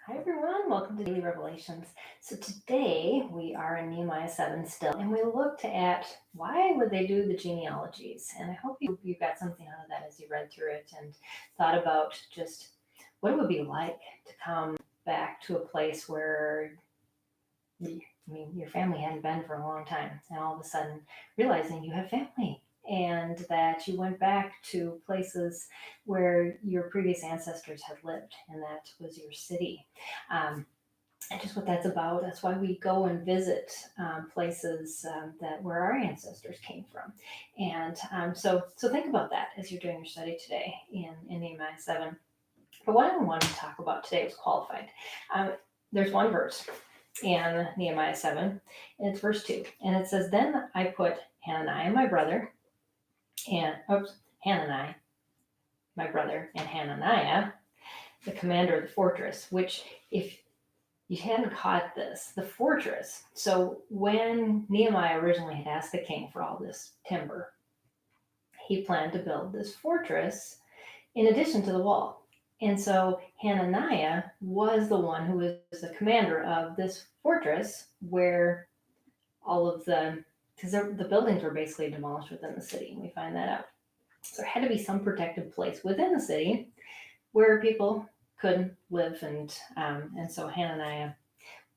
Hi everyone, welcome to Daily Revelations. So today we are in Nehemiah 7 still, and we looked at why would they do the genealogies. And I hope you got something out of that as you read through it and thought about just what it would be like to come back to a place where your family hadn't been for a long time, and all of a sudden realizing you have family and that you went back to places where your previous ancestors had lived, and that was your city. Um, and just what that's about. That's why we go and visit places that where our ancestors came from. And so think about that as you're doing your study today in Nehemiah 7. But what I wanted to talk about today was qualified. There's one verse in Nehemiah 7, and it's verse 2. And it says, Then I put Hananiah, my brother, Hananiah, my brother, and Hananiah, the commander of the fortress, which, if you hadn't caught this, the fortress. So when Nehemiah originally had asked the king for all this timber, he planned to build this fortress in addition to the wall. And so Hananiah was the one who was the commander of this fortress where all of because the buildings were basically demolished within the city. And we find that out. So there had to be some protected place within the city where people could live. And so Hananiah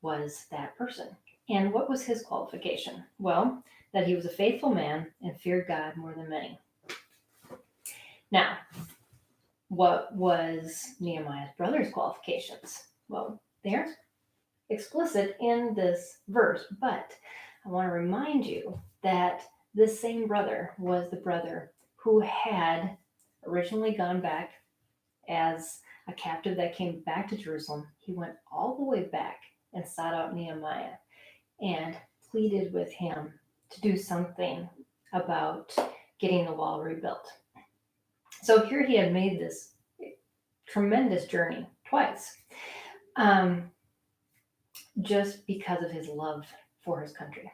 was that person. And what was his qualification? Well, that he was a faithful man and feared God more than many. Now, what was Nehemiah's brother's qualifications? Well, they aren't explicit in this verse, but I want to remind you that this same brother was the brother who had originally gone back as a captive that came back to Jerusalem. He went all the way back and sought out Nehemiah and pleaded with him to do something about getting the wall rebuilt. So here he had made this tremendous journey twice, just because of his love for his country.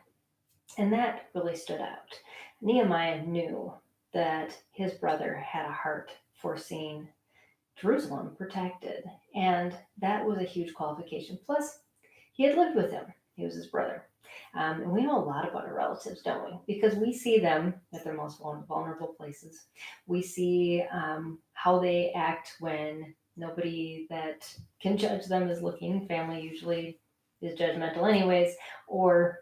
And that really stood out. Nehemiah knew that his brother had a heart for seeing Jerusalem protected, and that was a huge qualification. Plus, he had lived with him. He was his brother. And we know a lot about our relatives, don't we? Because we see them at their most vulnerable places. We see how they act when nobody that can judge them is looking. Family usually is judgmental anyways, or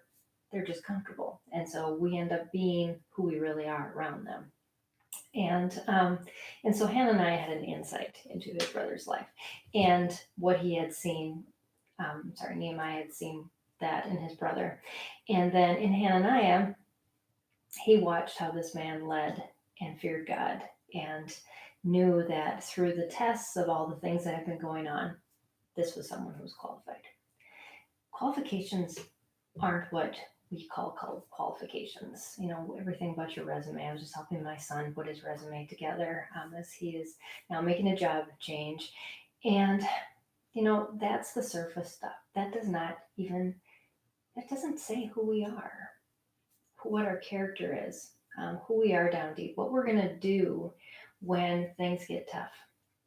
they're just comfortable. And so we end up being who we really are around them. And so Hananiah had an insight into his brother's life and what he had seen. Nehemiah had seen that in his brother. And then in Hananiah, he watched how this man led and feared God and knew that through the tests of all the things that had been going on, this was someone who was qualified. Qualifications aren't what we call qualifications. Everything about your resume. I was just helping my son put his resume together as he is now making a job change. And, that's the surface stuff. That doesn't say who we are, what our character is, who we are down deep, what we're going to do when things get tough.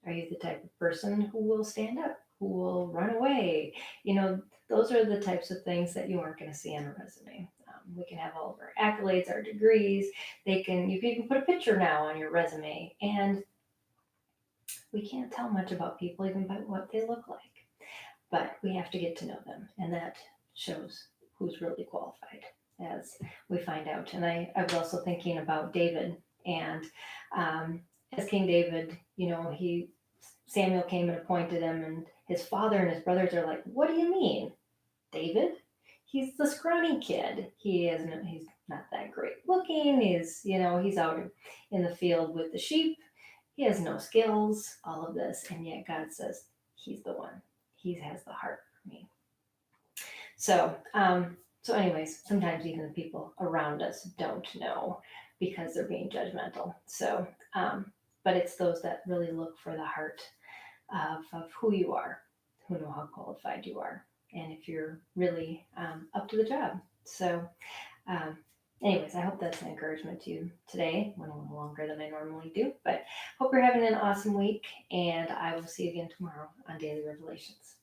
Are you the type of person who will stand up, who will run away? Those are the types of things that you aren't going to see on a resume. We can have all of our accolades, our degrees. You can even put a picture now on your resume, and we can't tell much about people even by what they look like. But we have to get to know them, and that shows who's really qualified as we find out. And I was also thinking about David, and as King David, Samuel came and appointed him, and his father and his brothers are like, "What do you mean, David? He's the scrawny kid. He's not that great looking. He's out in the field with the sheep. He has no skills, all of this." And yet God says, he's the one. He has the heart for me. So anyways, sometimes even the people around us don't know because they're being judgmental. But it's those that really look for the heart of who you are, who know how qualified you are, and if you're really up to the job. So anyways, I hope that's an encouragement to you today. Went a little longer than I normally do, but hope you're having an awesome week, and I will see you again tomorrow on Daily Revelations.